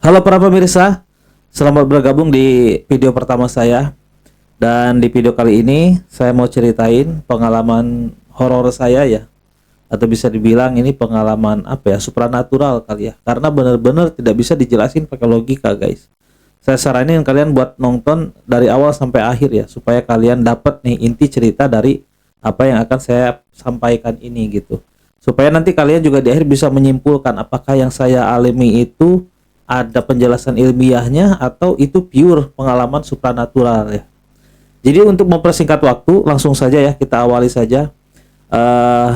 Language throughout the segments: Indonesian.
Halo para pemirsa, selamat bergabung di video pertama saya. Dan di video kali ini saya mau ceritain pengalaman horor saya ya, atau bisa dibilang ini pengalaman apa ya, supranatural kali ya. Karena benar-benar tidak bisa dijelasin pakai logika, guys. Saya saranin kalian buat nonton dari awal sampai akhir ya, supaya kalian dapat nih inti cerita dari apa yang akan saya sampaikan ini gitu. Supaya nanti kalian juga di akhir bisa menyimpulkan apakah yang saya alami itu ada penjelasan ilmiahnya atau itu pure pengalaman supranatural ya. Jadi untuk mempersingkat waktu, langsung saja ya kita awali saja.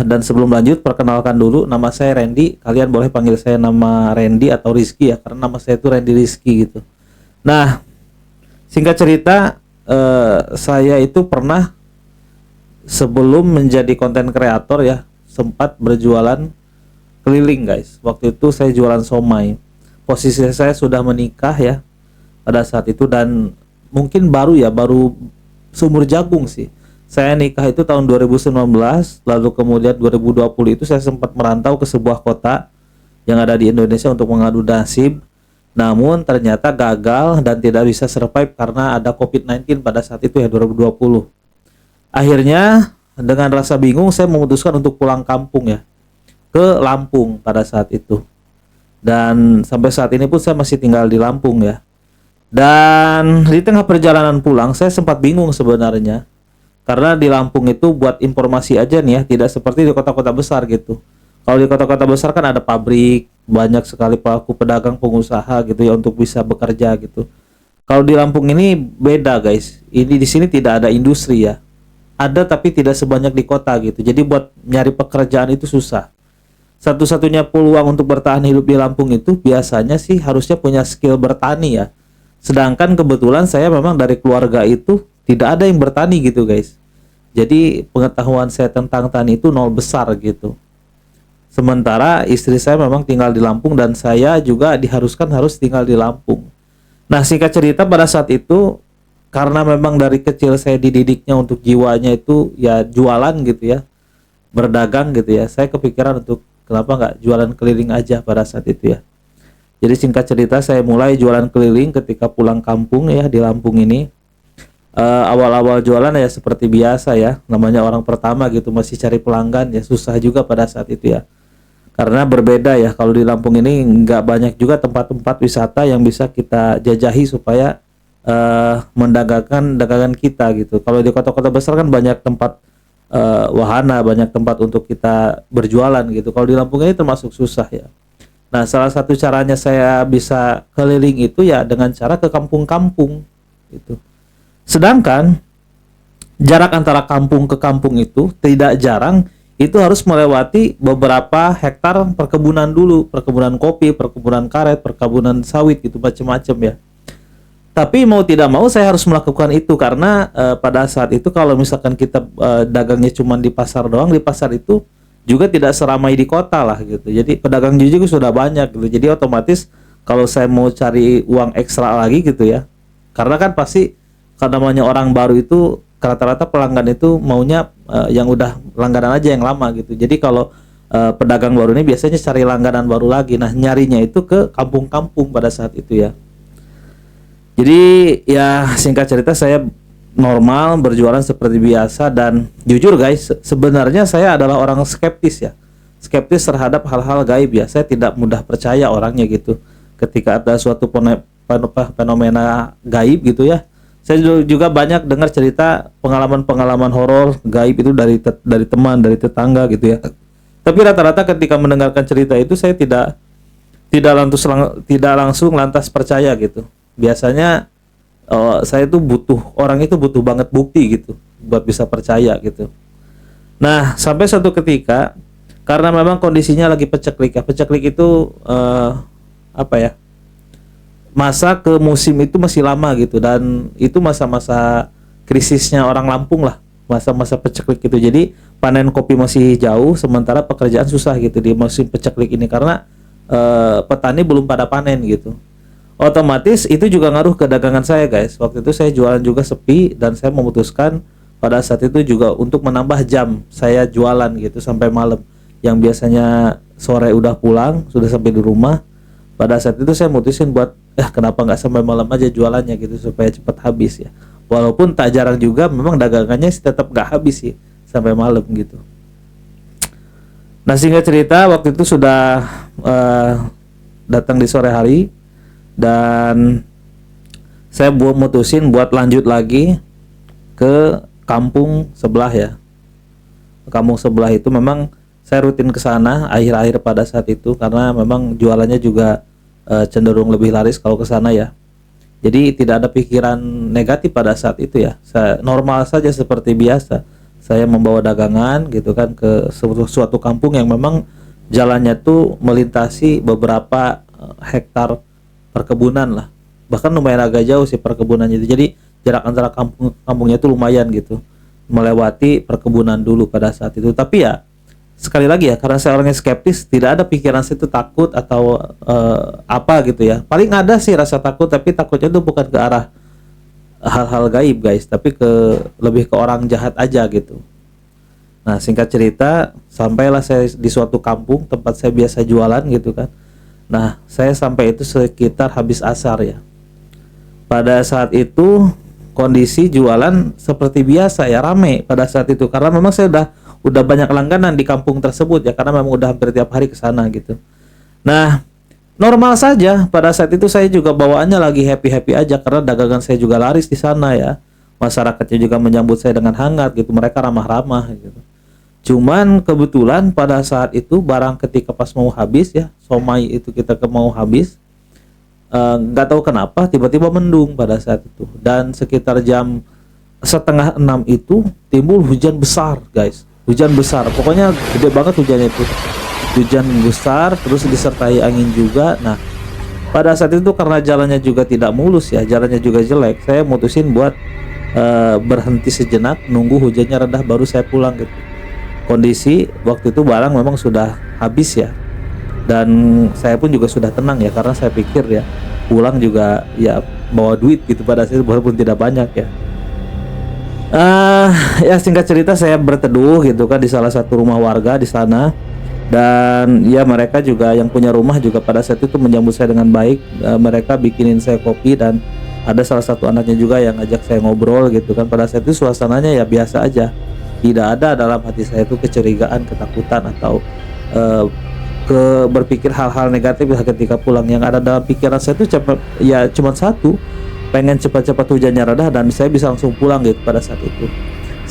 Dan sebelum lanjut, perkenalkan dulu, nama saya Randy. Kalian boleh panggil saya nama Randy atau Rizky ya, karena nama saya itu Randy Rizky gitu. Nah, singkat cerita, saya itu pernah sebelum menjadi konten kreator ya, sempat berjualan keliling, guys. Waktu itu saya jualan somai. Posisi saya sudah menikah ya pada saat itu, dan mungkin baru seumur jagung sih. Saya nikah itu tahun 2019, lalu kemudian 2020 itu saya sempat merantau ke sebuah kota yang ada di Indonesia untuk mengadu nasib. Namun ternyata gagal dan tidak bisa survive karena ada COVID-19 pada saat itu ya, 2020. Akhirnya dengan rasa bingung saya memutuskan untuk pulang kampung ya, ke Lampung pada saat itu. Dan sampai saat ini pun saya masih tinggal di Lampung ya. Dan di tengah perjalanan pulang saya sempat bingung sebenarnya. Karena di Lampung itu, buat informasi aja nih ya, tidak seperti di kota-kota besar gitu. Kalau di kota-kota besar kan ada pabrik, banyak sekali pelaku pedagang, pengusaha gitu ya untuk bisa bekerja gitu. Kalau di Lampung ini beda, guys. Ini di sini tidak ada industri ya. Ada tapi tidak sebanyak di kota gitu. Jadi buat nyari pekerjaan itu susah. Satu-satunya peluang untuk bertahan hidup di Lampung itu biasanya sih harusnya punya skill bertani ya. Sedangkan kebetulan saya memang dari keluarga itu tidak ada yang bertani gitu, guys. Jadi pengetahuan saya tentang tani itu nol besar gitu. Sementara istri saya memang tinggal di Lampung dan saya juga diharuskan harus tinggal di Lampung. Nah, singkat cerita pada saat itu, karena memang dari kecil saya dididiknya untuk jiwanya itu ya jualan gitu ya, berdagang gitu ya. Saya kepikiran untuk kenapa nggak jualan keliling aja pada saat itu ya. Jadi singkat cerita saya mulai jualan keliling ketika pulang kampung ya di Lampung ini. Awal-awal jualan ya seperti biasa ya, namanya orang pertama gitu, masih cari pelanggan ya, susah juga pada saat itu ya. Karena berbeda ya, kalau di Lampung ini nggak banyak juga tempat-tempat wisata yang bisa kita jajahi supaya mendagangkan dagangan kita gitu. Kalau di kota-kota besar kan banyak tempat wahana, banyak tempat untuk kita berjualan gitu. Kalau di Lampung ini termasuk susah ya. Nah, salah satu caranya saya bisa keliling itu ya dengan cara ke kampung-kampung gitu. Sedangkan jarak antara kampung ke kampung itu tidak jarang itu harus melewati beberapa hektar perkebunan dulu, perkebunan kopi, perkebunan karet, perkebunan sawit gitu, macam-macam ya. Tapi mau tidak mau saya harus melakukan itu karena pada saat itu kalau misalkan kita dagangnya cuma di pasar doang, di pasar itu juga tidak seramai di kota lah gitu. Jadi pedagang juga sudah banyak gitu. Jadi otomatis kalau saya mau cari uang ekstra lagi gitu ya, karena kan pasti kalau namanya orang baru itu rata-rata pelanggan itu maunya yang udah langganan aja yang lama gitu. Jadi kalau pedagang baru ini biasanya cari langganan baru lagi. Nah, nyarinya itu ke kampung-kampung pada saat itu ya. Jadi ya singkat cerita saya normal berjualan seperti biasa, dan jujur guys, sebenarnya saya adalah orang skeptis ya. Skeptis terhadap hal-hal gaib ya. Saya tidak mudah percaya orangnya gitu. Ketika ada suatu fenomena gaib gitu ya. Saya juga banyak dengar cerita pengalaman-pengalaman horor gaib itu dari teman, dari tetangga gitu ya. Tapi rata-rata ketika mendengarkan cerita itu saya tidak langsung lantas percaya gitu. Biasanya saya tuh orang itu butuh banget bukti gitu buat bisa percaya gitu. Nah, sampai suatu ketika karena memang kondisinya lagi peceklik ya. Peceklik itu apa ya? Masa ke musim itu masih lama gitu, dan itu masa-masa krisisnya orang Lampung lah. Masa-masa peceklik gitu. Jadi panen kopi masih jauh, sementara pekerjaan susah gitu di musim peceklik ini karena petani belum pada panen gitu. Otomatis itu juga ngaruh ke dagangan saya, guys. Waktu itu saya jualan juga sepi, dan saya memutuskan pada saat itu juga untuk menambah jam saya jualan gitu sampai malam. Yang biasanya sore udah pulang, sudah sampai di rumah, Pada saat itu saya mutusin buat kenapa nggak sampai malam aja jualannya gitu supaya cepat habis ya. Walaupun tak jarang juga memang dagangannya tetap nggak habis sih sampai malam gitu. Nah singkat cerita waktu itu sudah datang di sore hari dan saya mutusin buat lanjut lagi ke kampung sebelah ya. Kampung sebelah itu memang saya rutin ke sana akhir-akhir pada saat itu karena memang jualannya juga cenderung lebih laris kalau ke sana ya. Jadi tidak ada pikiran negatif pada saat itu ya. Saya normal saja seperti biasa. Saya membawa dagangan gitu kan ke suatu kampung yang memang jalannya tuh melintasi beberapa hektar perkebunan lah. Bahkan lumayan agak jauh sih perkebunannya itu. Jadi jarak antara kampungnya itu lumayan gitu. Melewati perkebunan dulu pada saat itu. Tapi ya sekali lagi ya, karena saya orangnya skeptis, tidak ada pikiran saya itu takut atau apa gitu ya. Paling ada sih rasa takut, tapi takutnya itu bukan ke arah hal-hal gaib guys, tapi lebih ke orang jahat aja gitu. Nah singkat cerita, sampailah saya di suatu kampung tempat saya biasa jualan gitu kan. Nah saya sampai itu sekitar habis asar ya. Pada saat itu kondisi jualan seperti biasa ya, rame pada saat itu karena memang saya udah banyak langganan di kampung tersebut ya, karena memang udah hampir tiap hari ke sana gitu. Nah, normal saja pada saat itu saya juga bawaannya lagi happy-happy aja karena dagangan saya juga laris di sana ya. Masyarakatnya juga menyambut saya dengan hangat gitu, mereka ramah-ramah gitu. Cuman kebetulan pada saat itu barang ketika pas mau habis ya, somai itu kita mau habis, nggak tahu kenapa tiba-tiba mendung pada saat itu, dan sekitar jam 5:30 itu timbul hujan besar guys. Hujan besar, pokoknya gede banget hujannya itu. Hujan besar terus disertai angin juga. Nah pada saat itu karena jalannya juga tidak mulus ya, jalannya juga jelek, saya mutusin buat berhenti sejenak nunggu hujannya reda baru saya pulang gitu. Kondisi waktu itu barang memang sudah habis ya, dan saya pun juga sudah tenang ya karena saya pikir ya pulang juga ya bawa duit gitu pada saat itu walaupun tidak banyak ya. Ya singkat cerita saya berteduh gitu kan di salah satu rumah warga di sana, dan ya mereka juga yang punya rumah juga pada saat itu menyambut saya dengan baik. Mereka bikinin saya kopi dan ada salah satu anaknya juga yang ngajak saya ngobrol gitu kan. Pada saat itu suasananya ya biasa aja, tidak ada dalam hati saya itu kecurigaan, ketakutan atau berpikir hal-hal negatif ketika pulang. Yang ada dalam pikiran saya itu cuma satu, pengen cepat-cepat hujannya reda dan saya bisa langsung pulang gitu pada saat itu.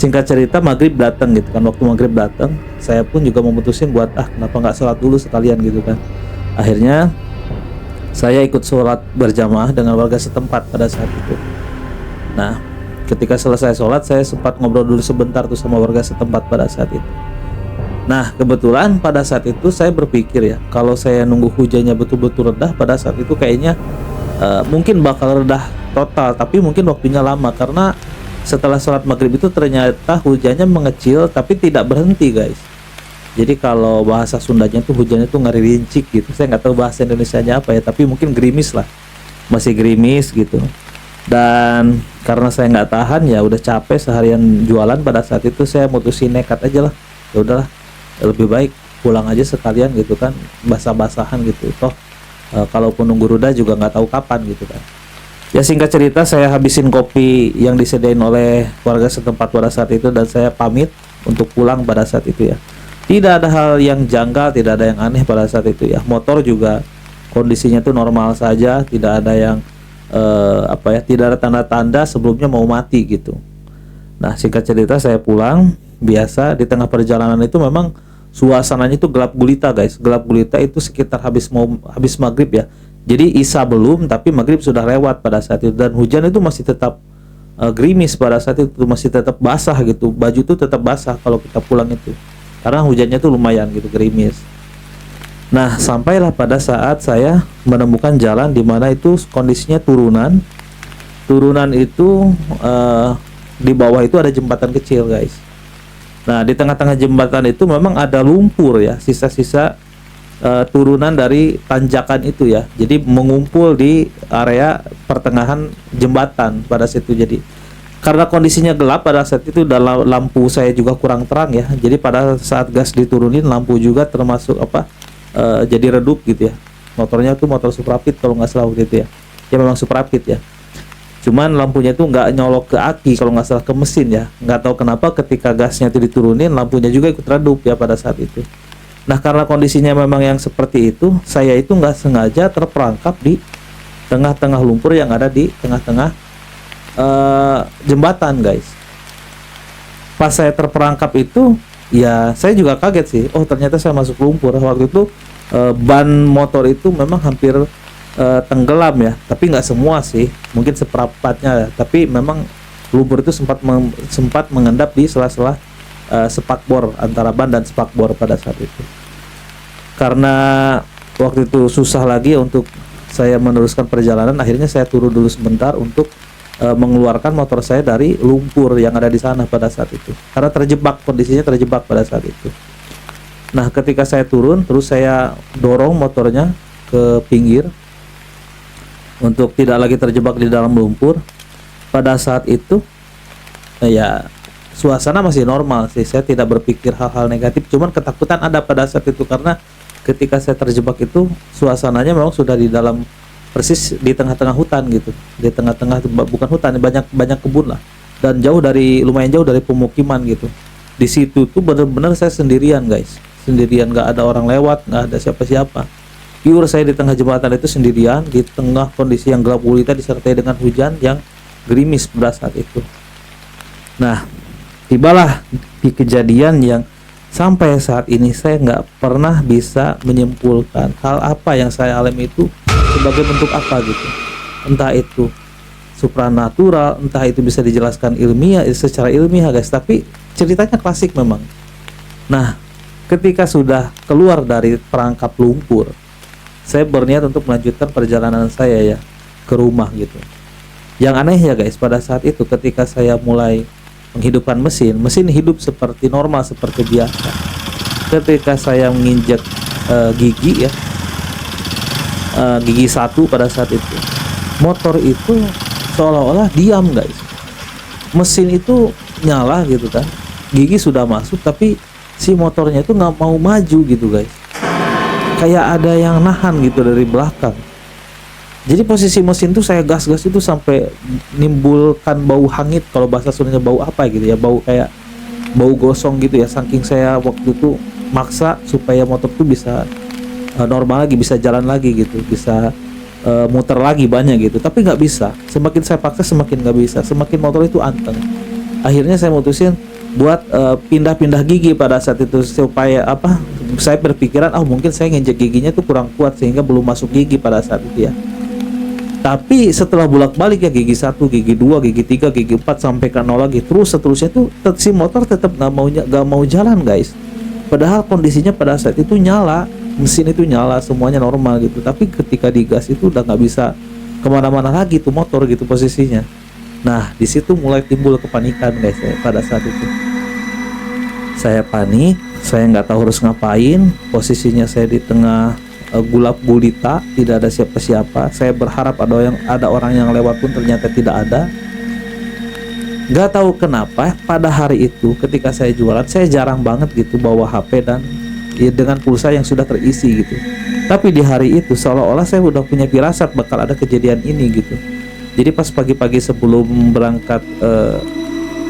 Singkat cerita maghrib datang gitu kan. Waktu maghrib datang saya pun juga memutusin buat kenapa nggak sholat dulu sekalian gitu kan. Akhirnya saya ikut sholat berjamaah dengan warga setempat pada saat itu. Nah ketika selesai sholat saya sempat ngobrol dulu sebentar tuh sama warga setempat pada saat itu. Nah kebetulan pada saat itu saya berpikir ya, kalau saya nunggu hujannya betul-betul reda pada saat itu kayaknya mungkin bakal reda total, tapi mungkin waktunya lama karena setelah sholat maghrib itu ternyata hujannya mengecil tapi tidak berhenti guys. Jadi kalau bahasa Sundanya tuh hujannya tuh ngerincik gitu, saya nggak tahu bahasa Indonesianya apa ya, tapi mungkin gerimis lah, masih gerimis gitu. Dan karena saya nggak tahan ya, udah capek seharian jualan pada saat itu, saya mutusin nekat aja lah, ya udahlah lebih baik pulang aja sekalian gitu kan, basah-basahan gitu toh. Kalaupun nunggu reda juga nggak tahu kapan gitu kan. Ya singkat cerita saya habisin kopi yang disediain oleh warga setempat pada saat itu dan saya pamit untuk pulang pada saat itu ya. Tidak ada hal yang janggal, tidak ada yang aneh pada saat itu ya. Motor juga kondisinya tuh normal saja, tidak ada yang tidak ada tanda-tanda sebelumnya mau mati gitu. Nah singkat cerita saya pulang biasa. Di tengah perjalanan itu memang suasananya itu gelap gulita guys, gelap gulita itu sekitar habis maghrib ya. Jadi isya belum tapi maghrib sudah lewat pada saat itu, dan hujan itu masih tetap gerimis pada saat itu, masih tetap basah gitu, baju itu tetap basah kalau kita pulang itu karena hujannya tuh lumayan gitu, gerimis. Nah sampailah pada saat saya menemukan jalan di mana itu kondisinya turunan itu di bawah itu ada jembatan kecil guys. Nah di tengah-tengah jembatan itu memang ada lumpur ya, sisa-sisa turunan dari tanjakan itu ya. Jadi mengumpul di area pertengahan jembatan pada saat itu. Jadi karena kondisinya gelap pada saat itu dan lampu saya juga kurang terang ya. Jadi pada saat gas diturunin lampu juga termasuk jadi redup gitu ya. motornya tuh motor Suprapit kalau nggak salah waktu itu ya. Ya memang Suprapit ya. Cuman lampunya itu nggak nyolok ke aki kalau nggak salah, ke mesin ya. Nggak tahu kenapa ketika gasnya itu diturunin, lampunya juga ikut redup ya pada saat itu. Nah karena kondisinya memang yang seperti itu, saya itu nggak sengaja terperangkap di tengah-tengah lumpur yang ada di tengah-tengah jembatan guys. Pas saya terperangkap itu, ya saya juga kaget sih. Oh ternyata saya masuk lumpur. Waktu itu ban motor itu memang hampir tenggelam ya, tapi nggak semua sih, mungkin seperempatnya ya. Tapi memang lumpur itu sempat mengendap di sela-sela spakbor, antara ban dan spakbor pada saat itu. Karena waktu itu susah lagi untuk saya meneruskan perjalanan, akhirnya saya turun dulu sebentar untuk mengeluarkan motor saya dari lumpur yang ada di sana pada saat itu, karena terjebak, kondisinya terjebak pada saat itu. Nah ketika saya turun, terus saya dorong motornya ke pinggir untuk tidak lagi terjebak di dalam lumpur. Pada saat itu ya suasana masih normal sih, saya tidak berpikir hal-hal negatif, cuman ketakutan ada pada saat itu, karena ketika saya terjebak itu suasananya memang sudah di dalam, persis di tengah-tengah hutan gitu, di tengah-tengah, bukan hutan, banyak kebun lah, dan lumayan jauh dari pemukiman gitu. Di situ tuh bener-bener saya sendirian guys, sendirian, nggak ada orang lewat, nggak ada siapa-siapa. Pure saya di tengah jembatan itu sendirian, di tengah kondisi yang gelap gulita disertai dengan hujan yang gerimis pada saat itu. Nah, tibalah di kejadian yang sampai saat ini saya nggak pernah bisa menyimpulkan hal apa yang saya alami itu sebagai bentuk apa gitu. Entah itu supranatural, entah itu bisa dijelaskan ilmiah, secara ilmiah guys, tapi ceritanya klasik memang. Nah, ketika sudah keluar dari perangkap lumpur, saya berniat untuk melanjutkan perjalanan saya ya ke rumah gitu. Yang aneh ya guys, pada saat itu ketika saya mulai menghidupkan mesin hidup seperti normal, seperti biasa. Ketika saya menginjak gigi ya, gigi 1 pada saat itu, motor itu seolah-olah diam guys. Mesin itu nyala gitu kan, gigi sudah masuk, tapi si motornya itu nggak mau maju gitu guys. Kayak ada yang nahan gitu dari belakang. Jadi posisi mesin tuh saya gas-gas itu sampai nimbulkan bau hangit, kalau bahasa Sundanya bau apa gitu ya, bau kayak bau gosong gitu ya. Saking saya waktu itu maksa supaya motor tuh bisa normal lagi, bisa jalan lagi gitu, bisa muter lagi banyak gitu, tapi nggak bisa. Semakin saya paksa semakin nggak bisa, semakin motor itu anteng. Akhirnya saya mutusin buat pindah-pindah gigi pada saat itu, supaya apa, saya berpikiran mungkin saya nginjek giginya tuh kurang kuat sehingga belum masuk gigi pada saat itu ya. Tapi setelah bolak-balik ya, gigi 1, gigi 2, gigi 3, gigi 4 sampai ke 0 lagi, terus seterusnya tuh si motor tetap nggak mau jalan guys. Padahal kondisinya pada saat itu nyala, mesin itu nyala, semuanya normal gitu. Tapi ketika digas itu udah nggak bisa kemana-mana lagi tuh motor gitu posisinya. Nah di situ mulai timbul kepanikan guys ya, pada saat itu. Saya panik, saya nggak tahu harus ngapain. Posisinya saya di tengah gulap gulita, tidak ada siapa-siapa. Saya berharap ada orang yang lewat, pun ternyata tidak ada. Nggak tahu kenapa pada hari itu ketika saya jualan, saya jarang banget gitu bawa HP dan ya dengan pulsa yang sudah terisi gitu. Tapi di hari itu seolah-olah saya udah punya firasat bakal ada kejadian ini gitu. Jadi pas pagi-pagi sebelum berangkat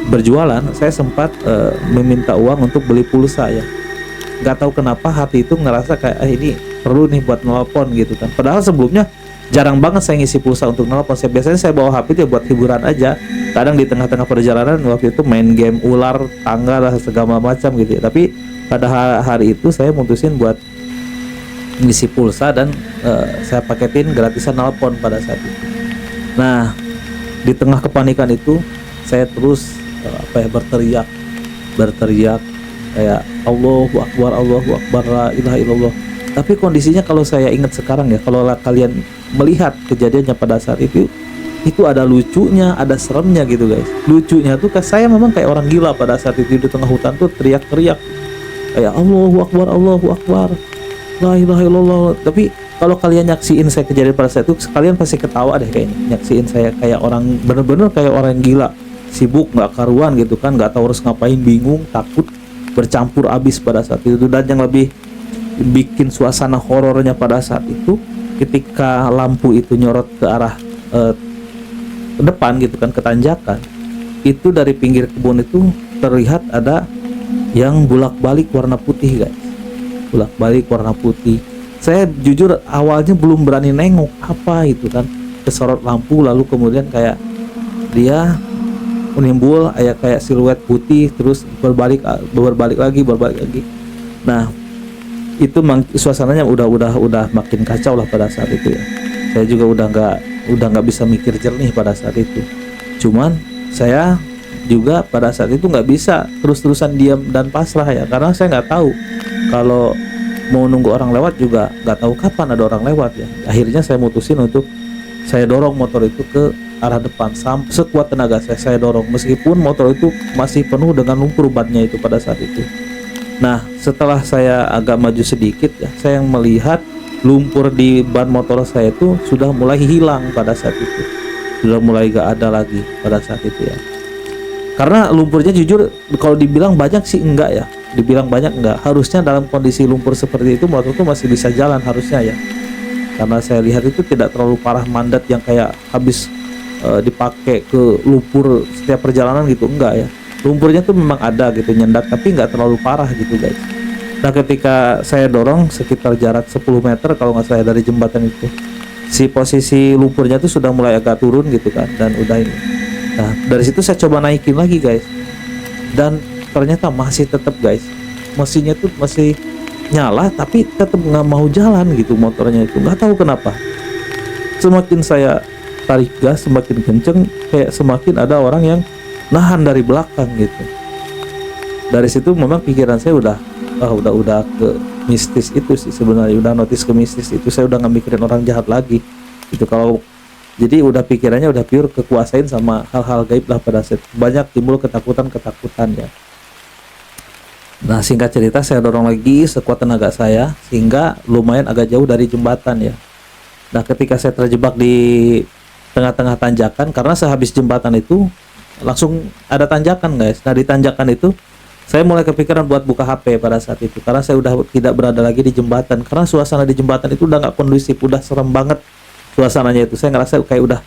berjualan, saya sempat meminta uang untuk beli pulsa ya. Nggak tahu kenapa hati itu ngerasa kayak ini perlu nih buat nelpon gitu kan. Padahal sebelumnya jarang banget saya ngisi pulsa untuk nelpon. Biasanya saya bawa HP itu buat hiburan aja. Kadang di tengah-tengah perjalanan waktu itu main game ular tangga lah segala macam gitu ya. Tapi pada hari itu saya mutusin buat ngisi pulsa dan saya paketin gratisan nelpon pada saat itu. Nah di tengah kepanikan itu saya terus berteriak kayak Allahu Akbar, la ilaha illallah. Tapi kondisinya kalau saya ingat sekarang ya, kalau kalian melihat kejadiannya pada saat itu ada lucunya, ada seremnya gitu guys. Lucunya tuh saya memang kayak orang gila pada saat itu di tengah hutan tuh teriak-teriak kayak Allahu Akbar, la ilaha illallah. Tapi kalau kalian nyaksiin saya kejadian pada saat itu, kalian pasti ketawa deh kayaknya. Nyaksiin saya kayak orang, bener-bener kayak orang gila, sibuk nggak karuan gitu kan, nggak tahu harus ngapain, bingung, takut, bercampur abis pada saat itu. Dan yang lebih bikin suasana horornya pada saat itu, ketika lampu itu nyorot ke arah depan gitu kan, ke tanjakan, itu dari pinggir kebun itu terlihat ada yang bolak-balik warna putih guys, bolak-balik warna putih. Saya jujur awalnya belum berani nengok apa itu kan, kesorot lampu lalu kemudian kayak dia menimbul kayak siluet putih terus berbalik lagi. Nah itu suasananya udah makin kacau lah pada saat itu ya. Saya juga udah nggak bisa mikir jernih pada saat itu. Cuman saya juga pada saat itu nggak bisa terus-terusan diam dan pasrah ya, karena saya nggak tahu kalau mau nunggu orang lewat juga nggak tahu kapan ada orang lewat ya. Akhirnya saya mutusin untuk saya dorong motor itu ke arah depan sekuat tenaga saya dorong, meskipun motor itu masih penuh dengan lumpur bannya itu pada saat itu. Nah setelah saya agak maju sedikit ya, saya yang melihat lumpur di ban motor saya itu sudah mulai hilang pada saat itu, sudah mulai gak ada lagi pada saat itu ya. Karena lumpurnya jujur kalau dibilang banyak sih enggak ya, dibilang banyak enggak. Harusnya dalam kondisi lumpur seperti itu motor itu masih bisa jalan harusnya ya, karena saya lihat itu tidak terlalu parah mandat yang kayak habis dipakai ke lumpur setiap perjalanan gitu, enggak ya. Lumpurnya tuh memang ada gitu nyendat, tapi nggak terlalu parah gitu guys. Nah ketika saya dorong sekitar jarak 10 meter kalau nggak salah dari jembatan itu, si posisi lumpurnya tuh sudah mulai agak turun gitu kan, dan udah ini. Nah dari situ saya coba naikin lagi guys, dan ternyata masih tetap guys, mesinnya tuh masih nyala tapi tetap nggak mau jalan gitu motornya itu, nggak tahu kenapa. Semakin saya tarik gas semakin kenceng, kayak semakin ada orang yang nahan dari belakang gitu. Dari situ memang pikiran saya udah ke mistis itu sih sebenarnya, udah notice ke mistis itu. Saya udah nggak mikirin orang jahat lagi gitu. Kalau jadi udah pikirannya udah pure kekuasain sama hal-hal gaib lah pada saat banyak timbul ketakutan ya. Nah singkat cerita saya dorong lagi sekuat tenaga saya sehingga lumayan agak jauh dari jembatan ya. Nah ketika saya terjebak di tengah-tengah tanjakan, karena sehabis jembatan itu langsung ada tanjakan guys. Nah di tanjakan itu saya mulai kepikiran buat buka HP pada saat itu, karena saya udah tidak berada lagi di jembatan, karena suasana di jembatan itu udah nggak kondusif, udah serem banget suasananya itu. Saya ngerasa kayak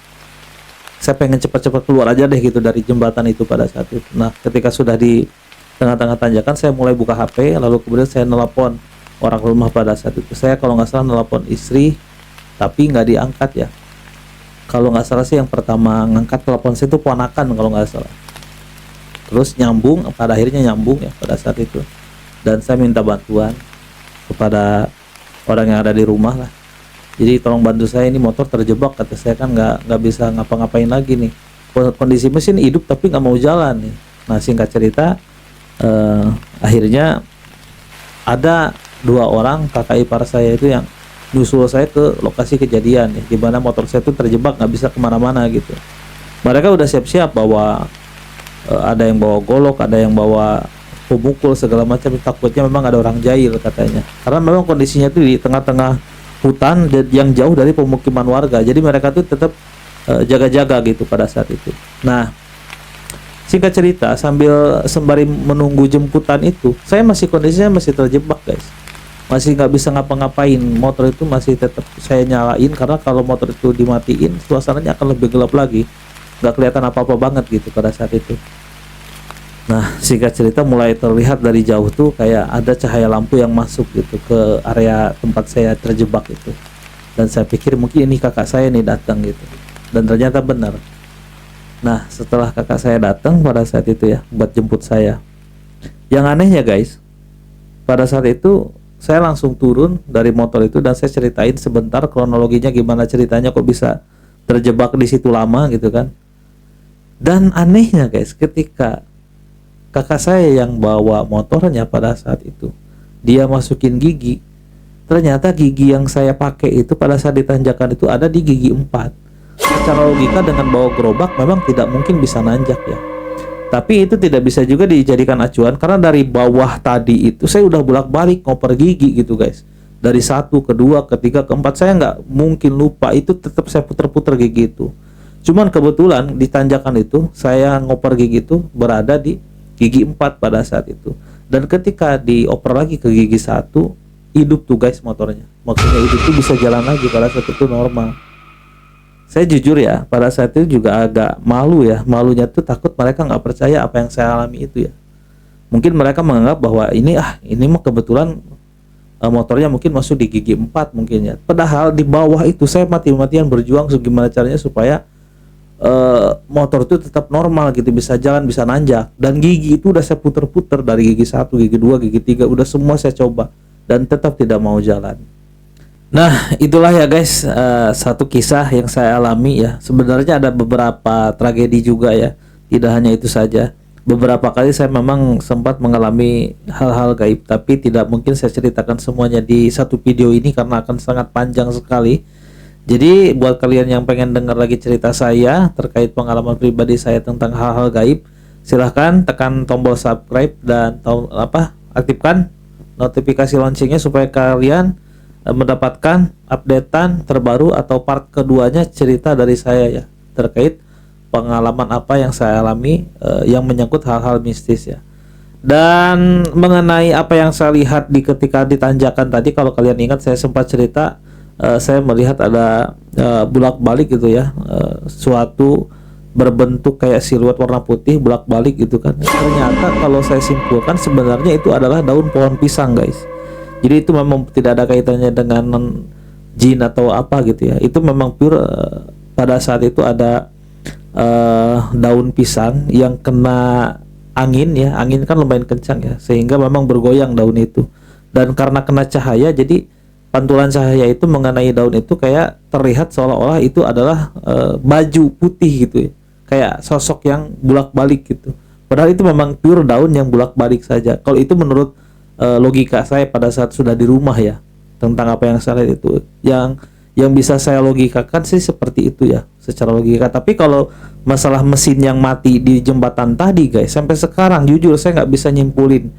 saya pengen cepat-cepat keluar aja deh gitu dari jembatan itu pada saat itu. Nah ketika sudah di tengah-tengah tanjakan saya mulai buka HP, lalu kemudian saya nelpon orang rumah pada saat itu. Saya kalau nggak salah nelpon istri tapi nggak diangkat ya. Kalau nggak salah sih yang pertama ngangkat telepon saya itu ponakan kalau nggak salah. Terus nyambung, pada akhirnya nyambung ya pada saat itu. Dan saya minta bantuan kepada orang yang ada di rumah lah. Jadi tolong bantu saya, ini motor terjebak, kata saya kan nggak bisa ngapa-ngapain lagi nih. Kondisi mesin hidup tapi nggak mau jalan nih. Nah singkat cerita akhirnya ada 2 orang kakak ipar saya itu yang nyusul saya ke lokasi kejadian ya, dimana motor saya itu terjebak nggak bisa kemana-mana gitu. Mereka udah siap-siap bawa ada yang bawa golok, ada yang bawa pemukul segala macam, takutnya memang ada orang jahil katanya, karena memang kondisinya itu di tengah-tengah hutan yang jauh dari pemukiman warga, jadi mereka tuh tetap jaga-jaga gitu pada saat itu. Nah singkat cerita sembari menunggu jemputan itu, saya kondisinya masih terjebak guys, masih nggak bisa ngapa-ngapain. Motor itu masih tetap saya nyalain, karena kalau motor itu dimatiin suasananya akan lebih gelap lagi, nggak kelihatan apa-apa banget gitu pada saat itu. Nah singkat cerita mulai terlihat dari jauh tuh kayak ada cahaya lampu yang masuk gitu ke area tempat saya terjebak itu, dan saya pikir mungkin ini kakak saya nih datang gitu, dan ternyata benar. Nah setelah kakak saya datang pada saat itu ya buat jemput saya, yang anehnya guys, pada saat itu saya langsung turun dari motor itu dan saya ceritain sebentar kronologinya gimana ceritanya kok bisa terjebak di situ lama gitu kan. Dan anehnya guys, ketika kakak saya yang bawa motornya pada saat itu dia masukin gigi, ternyata gigi yang saya pakai itu pada saat ditanjakan itu ada di gigi 4. Secara logika dengan bawa gerobak memang tidak mungkin bisa nanjak ya, tapi itu tidak bisa juga dijadikan acuan, karena dari bawah tadi itu saya udah bolak-balik ngoper gigi gitu guys, dari 1 ke 2 ke 3 ke 4 saya nggak mungkin lupa, itu tetap saya puter-puter gigi itu. Cuman kebetulan di tanjakan itu saya ngoper gigi itu berada di gigi 4 pada saat itu, dan ketika dioper lagi ke gigi 1 hidup tuh guys motornya. Maksudnya hidup tuh bisa jalan lagi pada saat itu normal. Saya jujur ya, pada saat itu juga agak malu ya. Malunya tuh takut mereka nggak percaya apa yang saya alami itu ya. Mungkin mereka menganggap bahwa ini mah kebetulan motornya mungkin masuk di gigi 4 mungkin ya. Padahal di bawah itu saya mati-matian berjuang segimana caranya supaya motor itu tetap normal gitu, bisa jalan, bisa nanjak. Dan gigi itu udah saya puter-puter dari gigi 1, gigi 2, gigi 3, udah semua saya coba dan tetap tidak mau jalan. Nah, itulah ya guys, satu kisah yang saya alami ya. Sebenarnya ada beberapa tragedi juga ya. Tidak hanya itu saja. Beberapa kali saya memang sempat mengalami hal-hal gaib, tapi tidak mungkin saya ceritakan semuanya di satu video ini karena akan sangat panjang sekali. Jadi buat kalian yang pengen dengar lagi cerita saya terkait pengalaman pribadi saya tentang hal-hal gaib, silahkan tekan tombol subscribe dan aktifkan notifikasi loncengnya supaya kalian mendapatkan updatean terbaru atau part keduanya cerita dari saya ya, terkait pengalaman apa yang saya alami yang menyangkut hal-hal mistis ya. Dan mengenai apa yang saya lihat ketika ditanjakan tadi, kalau kalian ingat saya sempat cerita, saya melihat ada bolak-balik gitu ya, suatu berbentuk kayak siluet warna putih bolak-balik gitu kan. Ternyata kalau saya simpulkan sebenarnya itu adalah daun pohon pisang guys. Jadi itu memang tidak ada kaitannya dengan jin atau apa gitu ya. Itu memang pure pada saat itu ada daun pisang yang kena angin ya. Angin kan lumayan kencang ya, sehingga memang bergoyang daun itu. Dan karena kena cahaya, jadi pantulan cahaya itu mengenai daun itu kayak terlihat seolah-olah itu adalah baju putih gitu ya, kayak sosok yang bolak-balik gitu. Padahal itu memang pure daun yang bolak-balik saja. Kalau itu menurut logika saya pada saat sudah di rumah ya, tentang apa yang saya lihat itu, yang bisa saya logikakan sih seperti itu ya, secara logika. Tapi kalau masalah mesin yang mati di jembatan tadi guys, sampai sekarang jujur saya nggak bisa nyimpulin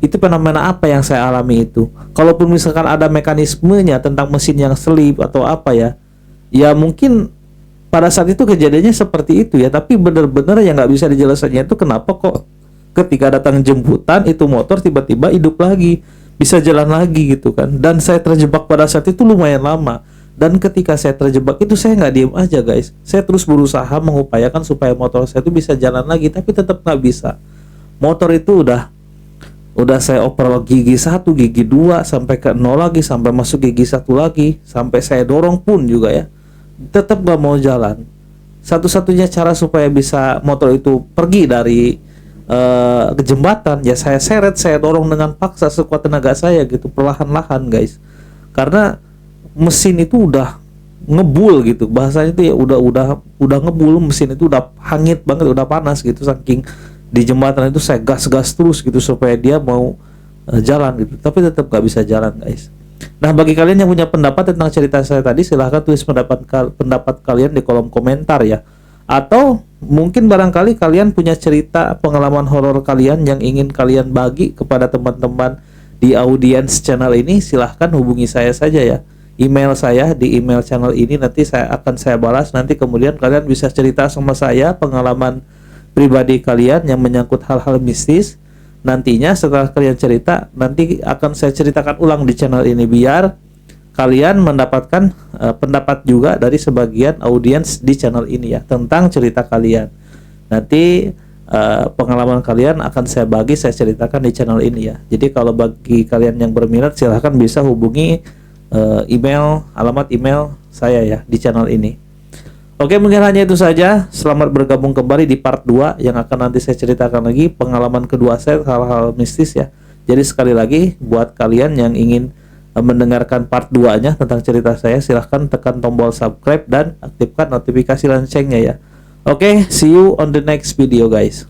itu fenomena apa yang saya alami itu. Kalaupun misalkan ada mekanismenya tentang mesin yang selip atau apa ya, ya mungkin pada saat itu kejadiannya seperti itu ya. Tapi benar-benar yang nggak bisa dijelasannya itu kenapa kok ketika datang jemputan itu motor tiba-tiba hidup lagi, bisa jalan lagi gitu kan. Dan saya terjebak pada saat itu lumayan lama. Dan ketika saya terjebak itu saya nggak diem aja guys, saya terus berusaha mengupayakan supaya motor saya itu bisa jalan lagi, tapi tetap nggak bisa. Motor itu udah saya oper gigi 1, gigi 2 sampai ke 0 lagi, sampai masuk gigi 1 lagi, sampai saya dorong pun juga ya, tetap nggak mau jalan. Satu-satunya cara supaya bisa motor itu pergi dari ke jembatan ya, saya seret, saya dorong dengan paksa sekuat tenaga saya gitu, perlahan-lahan guys. Karena mesin itu udah ngebul gitu, bahasanya itu ya udah ngebul, mesin itu udah hangit banget, udah panas gitu, saking di jembatan itu saya gas-gas terus gitu supaya dia mau jalan gitu, tapi tetap gak bisa jalan guys. Nah, bagi kalian yang punya pendapat tentang cerita saya tadi, silahkan tulis pendapat kalian di kolom komentar ya. Atau mungkin barangkali kalian punya cerita pengalaman horor kalian yang ingin kalian bagi kepada teman-teman di audiens channel ini, silahkan hubungi saya saja ya. Email saya di email channel ini, nanti saya balas. Nanti kemudian kalian bisa cerita sama saya pengalaman pribadi kalian yang menyangkut hal-hal mistis. Nantinya setelah kalian cerita, nanti akan saya ceritakan ulang di channel ini biar kalian mendapatkan pendapat juga dari sebagian audiens di channel ini ya, tentang cerita kalian. Nanti pengalaman kalian akan saya ceritakan di channel ini ya. Jadi kalau bagi kalian yang berminat, silahkan bisa hubungi alamat email saya ya di channel ini. Oke, mungkin hanya itu saja. Selamat bergabung kembali di part 2 yang akan nanti saya ceritakan lagi pengalaman kedua saya, hal-hal mistis ya. Jadi sekali lagi buat kalian yang ingin mendengarkan part 2-nya tentang cerita saya, silahkan tekan tombol subscribe dan aktifkan notifikasi loncengnya ya. Oke, see you on the next video guys.